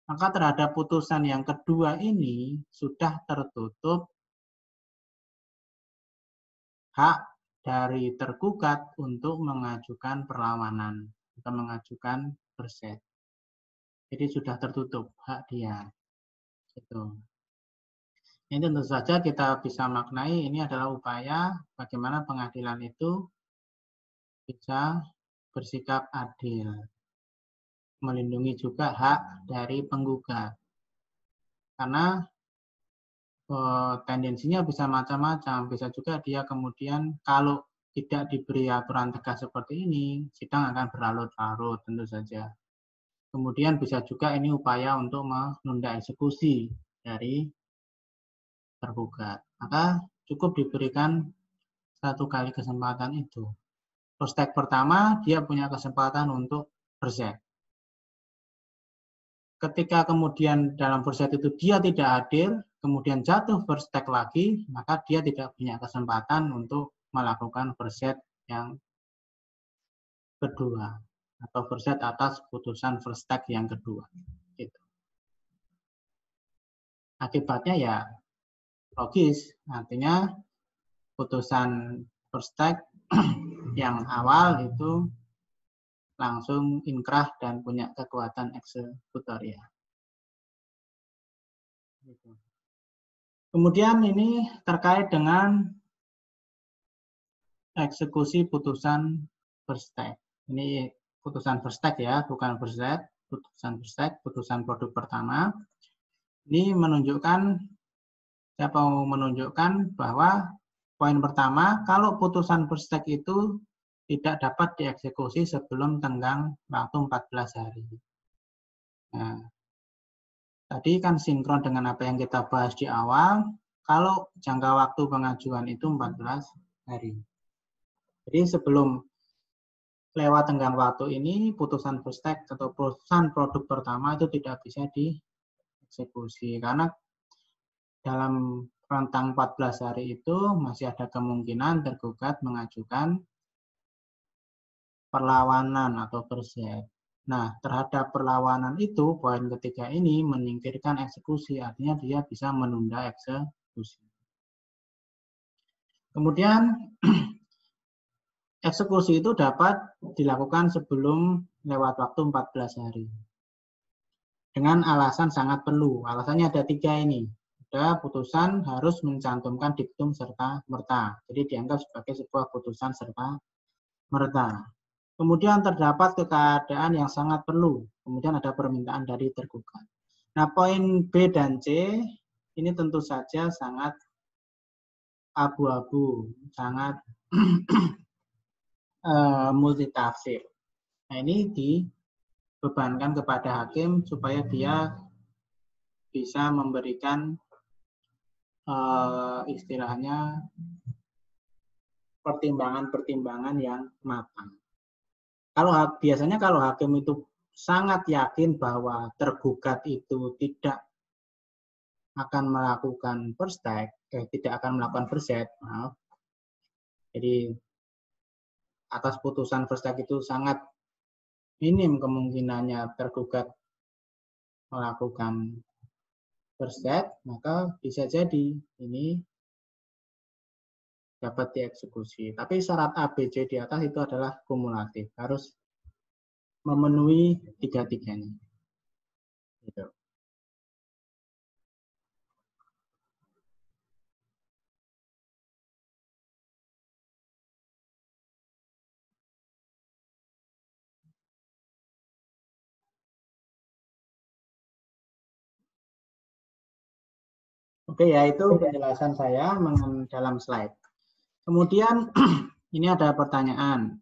maka terhadap putusan yang kedua ini sudah tertutup hak dari tergugat untuk mengajukan perlawanan atau mengajukan first. Jadi sudah tertutup hak dia. Itu. Ini tentu saja kita bisa maknai ini adalah upaya bagaimana pengadilan itu bisa bersikap adil, melindungi juga hak dari penggugat. Karena tendensinya bisa macam-macam, bisa juga dia kemudian kalau tidak diberi aturan tegas seperti ini, sidang akan berlarut-larut tentu saja. Kemudian bisa juga ini upaya untuk menunda eksekusi dari tergugat. Maka cukup diberikan satu kali kesempatan itu. First take pertama, dia punya kesempatan untuk first. Ketika kemudian dalam first itu dia tidak hadir, kemudian jatuh first take lagi, maka dia tidak punya kesempatan untuk melakukan first yang kedua atau first atas putusan first take yang kedua. Gitu. Akibatnya ya logis, artinya putusan first take yang awal itu langsung inkrah dan punya kekuatan eksekutoria. Kemudian ini terkait dengan eksekusi putusan first take. Ini putusan first take ya, bukan first take, putusan first take, putusan produk pertama. Ini menunjukkan, saya mau menunjukkan bahwa poin pertama, kalau putusan first take itu tidak dapat dieksekusi sebelum tenggang waktu 14 hari. Nah, tadi kan sinkron dengan apa yang kita bahas di awal, kalau jangka waktu pengajuan itu 14 hari. Jadi sebelum lewat tenggang waktu ini, putusan first take atau putusan produk pertama itu tidak bisa dieksekusi. Karena dalam rentang 14 hari itu masih ada kemungkinan tergugat mengajukan perlawanan atau first. Nah, terhadap perlawanan itu, poin ketiga ini menyingkirkan eksekusi, artinya dia bisa menunda eksekusi. Kemudian, eksekusi itu dapat dilakukan sebelum lewat waktu 14 hari. Dengan alasan sangat perlu. Alasannya ada 3 ini. Ada putusan harus mencantumkan diktum serta merta. Jadi dianggap sebagai sebuah putusan serta merta. Kemudian terdapat keadaan yang sangat perlu. Kemudian ada permintaan dari tergugat. Nah, poin B dan C ini tentu saja sangat abu-abu, sangat multitafsir. Nah, ini dibebankan kepada hakim supaya dia bisa memberikan istilahnya pertimbangan-pertimbangan yang matang. Biasanya kalau hakim itu sangat yakin bahwa tergugat itu tidak akan melakukan first take, tidak akan melakukan first, maaf. Jadi atas putusan first take itu sangat minim kemungkinannya tergugat melakukan first take, maka bisa jadi ini dapat dieksekusi. Tapi syarat A, B, C di atas itu adalah kumulatif. Harus memenuhi 3-3-nya. Gitu. Oke, ya itu penjelasan saya dalam slide. Kemudian ini ada pertanyaan.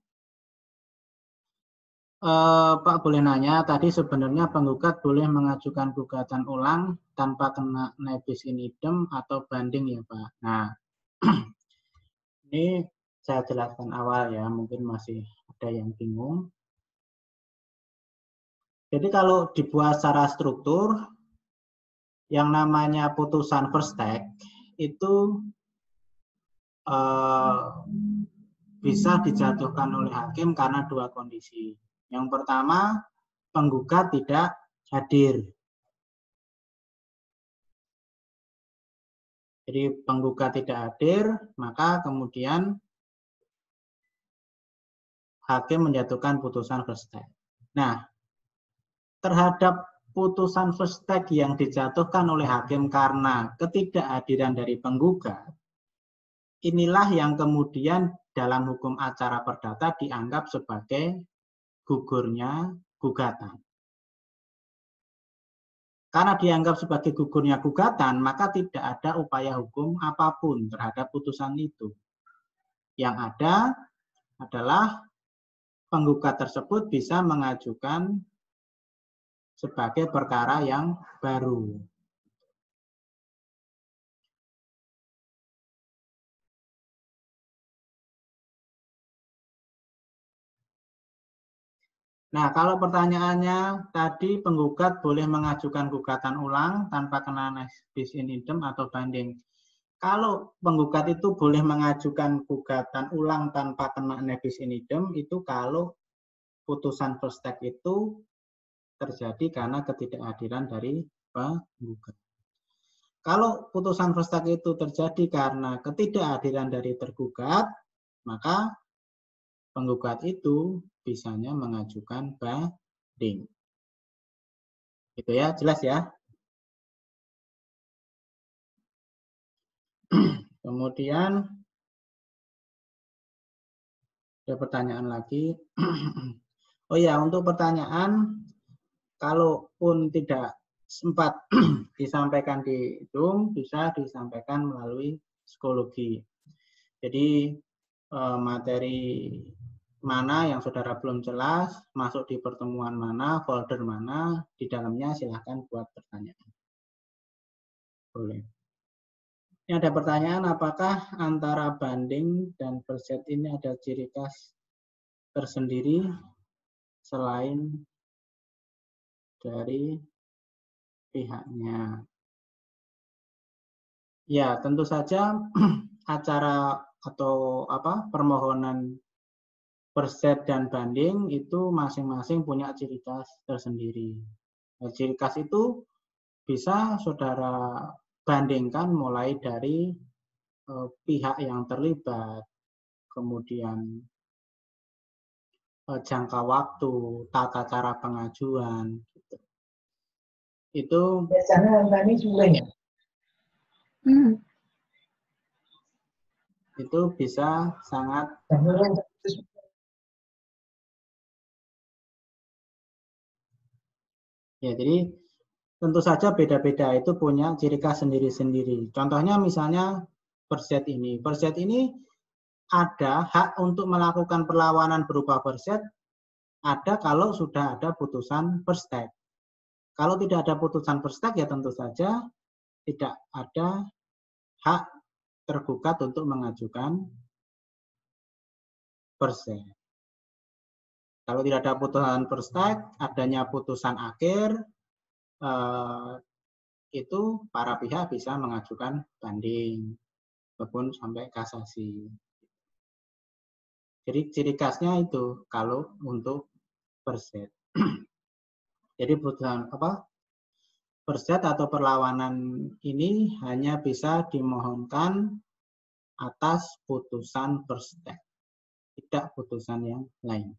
Pak boleh nanya, tadi sebenarnya penggugat boleh mengajukan gugatan ulang tanpa kena nebis in idem atau banding ya Pak? Nah, ini saya jelaskan awal ya, mungkin masih ada yang bingung. Jadi kalau dibuat secara struktur, yang namanya putusan first take itu bisa dijatuhkan oleh hakim karena dua kondisi. Yang pertama, penggugat tidak hadir. Jadi penggugat tidak hadir, maka kemudian hakim menjatuhkan putusan first take. Nah, terhadap putusan first take yang dijatuhkan oleh hakim karena ketidakhadiran dari penggugat, inilah yang kemudian dalam hukum acara perdata dianggap sebagai gugurnya gugatan. Karena dianggap sebagai gugurnya gugatan, maka tidak ada upaya hukum apapun terhadap putusan itu. Yang ada adalah penggugat tersebut bisa mengajukan sebagai perkara yang baru. Nah, kalau pertanyaannya tadi penggugat boleh mengajukan gugatan ulang tanpa kena bis in idem atau banding. Kalau penggugat itu boleh mengajukan gugatan ulang tanpa kena nebis in idem, itu kalau putusan first take itu terjadi karena ketidakhadiran dari penggugat. Kalau putusan first take itu terjadi karena ketidakhadiran dari tergugat, maka penggugat itu bisanya mengajukan banding. Gitu ya, jelas ya. Kemudian ada pertanyaan lagi. Oh ya, untuk pertanyaan, kalaupun tidak sempat disampaikan di Zoom, bisa disampaikan melalui psikologi. Jadi materi mana yang saudara belum jelas, masuk di pertemuan mana, folder mana, di dalamnya silahkan buat pertanyaan. Boleh. Ini ada pertanyaan, apakah antara banding dan perset ini ada ciri khas tersendiri selain dari pihaknya? Ya, tentu saja acara atau permohonan perset dan banding itu masing-masing punya ciri khas tersendiri. Nah, ciri khas itu bisa saudara bandingkan mulai dari pihak yang terlibat, kemudian jangka waktu, tata cara pengajuan. Gitu. Itu biasanya ini juga ya. Itu bisa sangat ya, jadi tentu saja beda-beda itu punya ciri khas sendiri-sendiri. Contohnya misalnya perset ini. Perset ini ada hak untuk melakukan perlawanan berupa perset ada kalau sudah ada putusan first take. Kalau tidak ada putusan first take ya tentu saja tidak ada hak tergugat untuk mengajukan perset. Kalau tidak ada putusan first take, adanya putusan akhir, itu para pihak bisa mengajukan banding ataupun sampai kasasi. Jadi ciri khasnya itu kalau untuk perset. Jadi putusan perset atau perlawanan ini hanya bisa dimohonkan atas putusan first take, tidak putusan yang lain.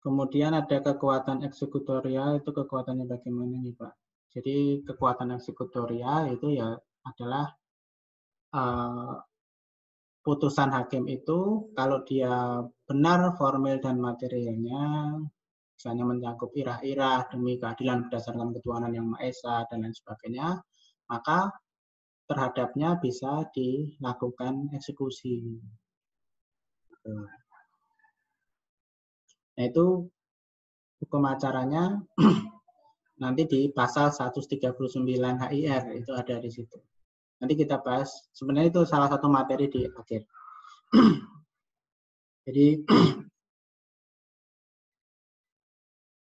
Kemudian ada kekuatan eksekutorial, itu kekuatannya bagaimana nih Pak? Jadi kekuatan eksekutorial itu ya adalah putusan hakim itu kalau dia benar formil dan materialnya, misalnya menyangkut irah-irah demi keadilan berdasarkan ketuhanan yang Maha Esa dan lain sebagainya, maka terhadapnya bisa dilakukan eksekusi. Nah itu hukum acaranya nanti di pasal 139 HIR itu ada di situ. Nanti kita bahas, sebenarnya itu salah satu materi di akhir. Jadi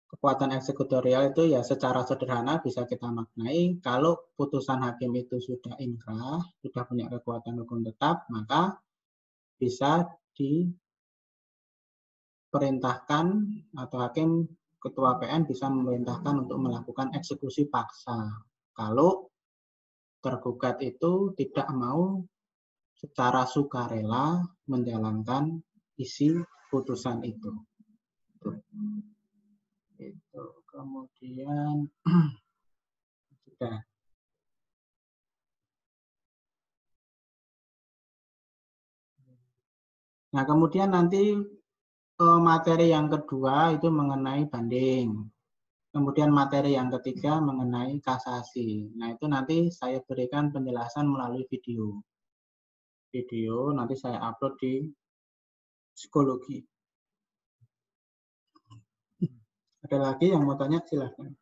kekuatan eksekutorial itu ya secara sederhana bisa kita maknai kalau putusan hakim itu sudah inkrah, sudah punya kekuatan hukum tetap, maka bisa diperintahkan atau hakim ketua PN bisa memerintahkan untuk melakukan eksekusi paksa. Kalau tergugat itu tidak mau secara sukarela menjalankan isi putusan itu. Itu kemudian sudah. Nah, kemudian nanti materi yang kedua itu mengenai banding. Kemudian materi yang ketiga mengenai kasasi. Nah, itu nanti saya berikan penjelasan melalui video. Video nanti saya upload di psikologi. Ada lagi yang mau tanya, silahkan.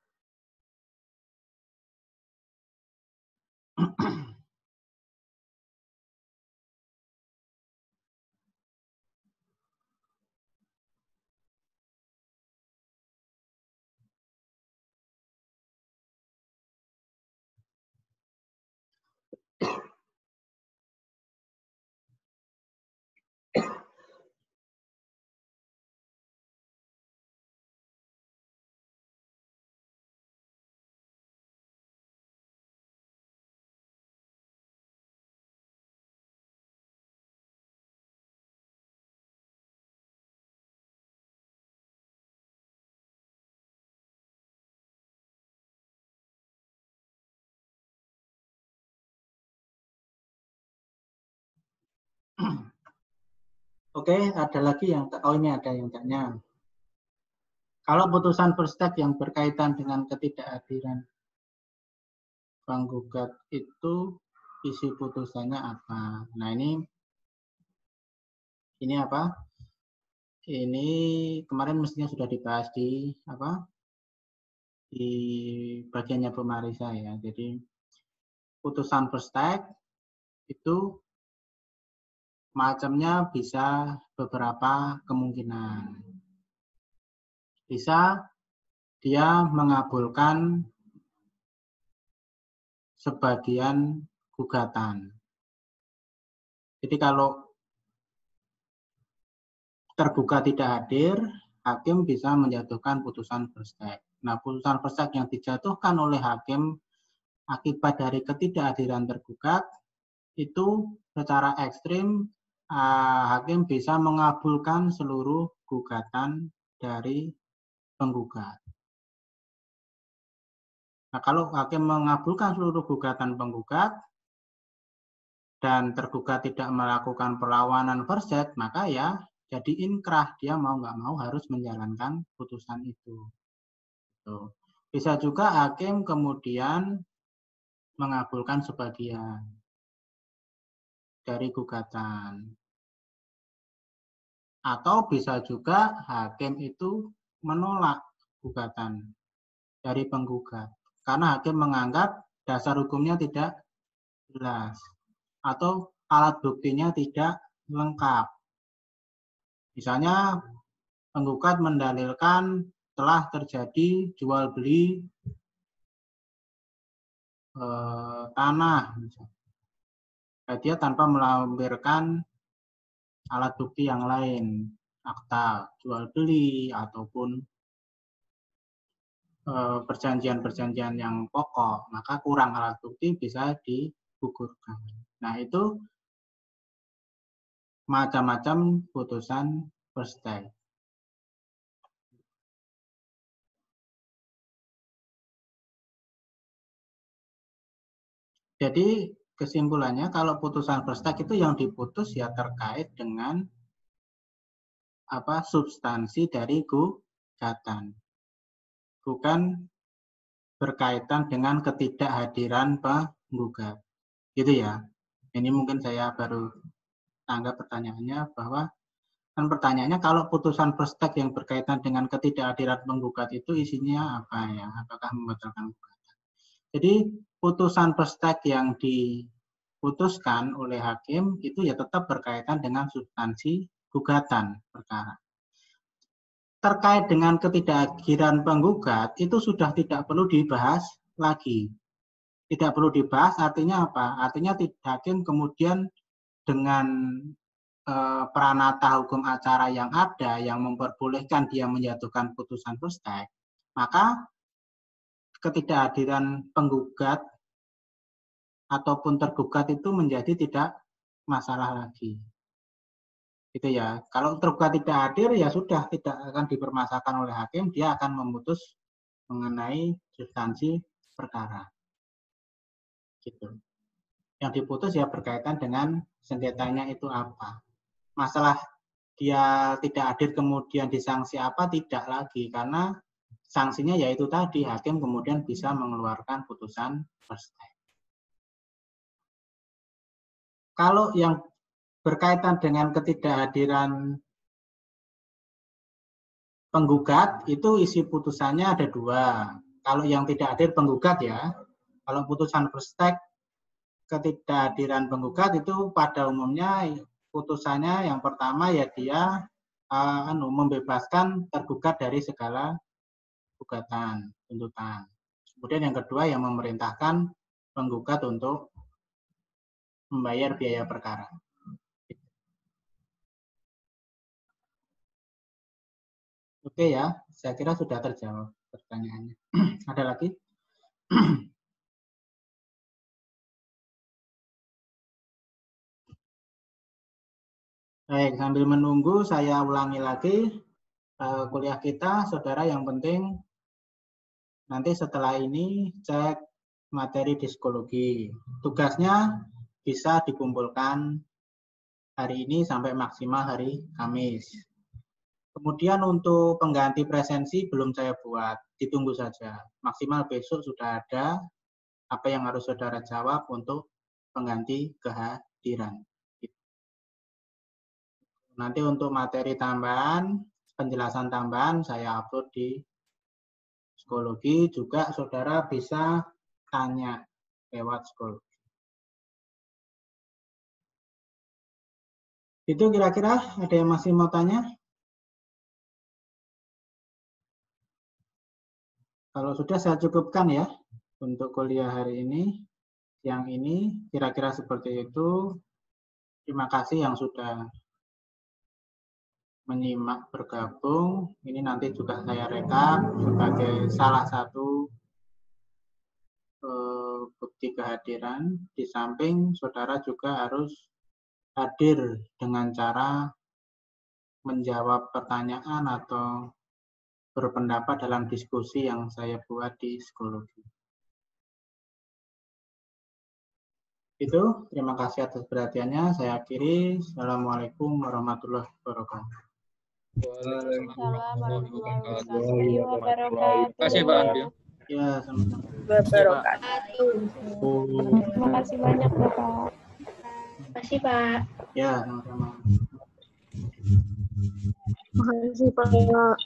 Oke, ada lagi yang ini ada yang tanya. Kalau putusan first step yang berkaitan dengan ketidakhadiran penggugat itu isi putusannya apa? Nah, ini apa? Ini kemarin mestinya sudah dibahas di apa? Di bagiannya Bu Marisa ya. Jadi putusan first step itu macamnya bisa beberapa kemungkinan. Bisa dia mengabulkan sebagian gugatan. Jadi kalau tergugat tidak hadir, hakim bisa menjatuhkan putusan first step. Nah, putusan first step yang dijatuhkan oleh hakim akibat dari ketidakhadiran tergugat itu secara ekstrim hakim bisa mengabulkan seluruh gugatan dari penggugat. Nah, kalau hakim mengabulkan seluruh gugatan penggugat dan tergugat tidak melakukan perlawanan first step, maka ya jadi inkrah, dia mau nggak mau harus menjalankan putusan itu. Bisa juga hakim kemudian mengabulkan sebagian dari gugatan. Atau bisa juga hakim itu menolak gugatan dari penggugat. Karena hakim menganggap dasar hukumnya tidak jelas. Atau alat buktinya tidak lengkap. Misalnya penggugat mendalilkan telah terjadi jual beli tanah. Dia tanpa melampirkan alat bukti yang lain, akta jual beli ataupun perjanjian-perjanjian yang pokok, maka kurang alat bukti bisa digugurkan. Nah, itu macam-macam putusan first step. Jadi kesimpulannya kalau putusan first step itu yang diputus ya terkait dengan apa substansi dari gugatan. Bukan berkaitan dengan ketidakhadiran penggugat. Gitu ya. Ini mungkin saya baru tanggap pertanyaannya bahwa kan pertanyaannya kalau putusan first step yang berkaitan dengan ketidakhadiran penggugat itu isinya apa ya? Apakah membatalkan gugatan? Jadi putusan first step yang diputuskan oleh hakim itu ya tetap berkaitan dengan substansi gugatan perkara. terkait dengan ketidakhadiran penggugat itu sudah tidak perlu dibahas lagi. Tidak perlu dibahas artinya apa? Artinya hakim kemudian dengan peranata hukum acara yang ada yang memperbolehkan dia menjatuhkan putusan first strike, maka ketidakhadiran penggugat ataupun tergugat itu menjadi tidak masalah lagi. Gitu ya. Kalau tergugat tidak hadir ya sudah tidak akan dipermasalahkan oleh hakim, dia akan memutus mengenai substansi perkara. Gitu. Yang diputus ya berkaitan dengan sengketanya itu apa. Masalah dia tidak hadir kemudian disanksi apa tidak lagi, karena sanksinya yaitu tadi hakim kemudian bisa mengeluarkan putusan first strike. Kalau yang berkaitan dengan ketidakhadiran penggugat itu isi putusannya ada dua. Kalau yang tidak hadir penggugat ya, kalau putusan first strike ketidakhadiran penggugat itu pada umumnya putusannya yang pertama ya dia membebaskan tergugat dari segala gugatan, tuntutan. Kemudian yang kedua yang memerintahkan penggugat untuk membayar biaya perkara. Oke ya, saya kira sudah terjawab pertanyaannya. Ada lagi? Baik, sambil menunggu saya ulangi lagi kuliah kita, saudara. Yang penting nanti setelah ini cek materi psikologi. Tugasnya bisa dikumpulkan hari ini sampai maksimal hari Kamis. Kemudian untuk pengganti presensi belum saya buat, ditunggu saja. Maksimal besok sudah ada apa yang harus saudara jawab untuk pengganti kehadiran. Nanti untuk materi tambahan, penjelasan tambahan saya upload di psikologi, juga saudara bisa tanya lewat psikologi. Itu kira-kira ada yang masih mau tanya? Kalau sudah saya cukupkan ya untuk kuliah hari ini. Yang ini kira-kira seperti itu. Terima kasih yang sudah menyimak bergabung. Ini nanti juga saya rekap sebagai salah satu bukti kehadiran. Di samping saudara juga harus hadir dengan cara menjawab pertanyaan atau berpendapat dalam diskusi yang saya buat di psikologi. Itu, terima kasih atas perhatiannya. Saya akhiri. Assalamualaikum warahmatullahi wabarakatuh. Waalaikumsalam warahmatullahi wabarakatuh. Terima kasih Pak Andri. Ya, sama-sama. Wabarakatuh. Terima kasih banyak Bapak. Terima kasih Pak. Ya, sama-sama. Terima kasih Pak.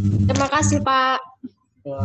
Terima kasih Pak. Ya.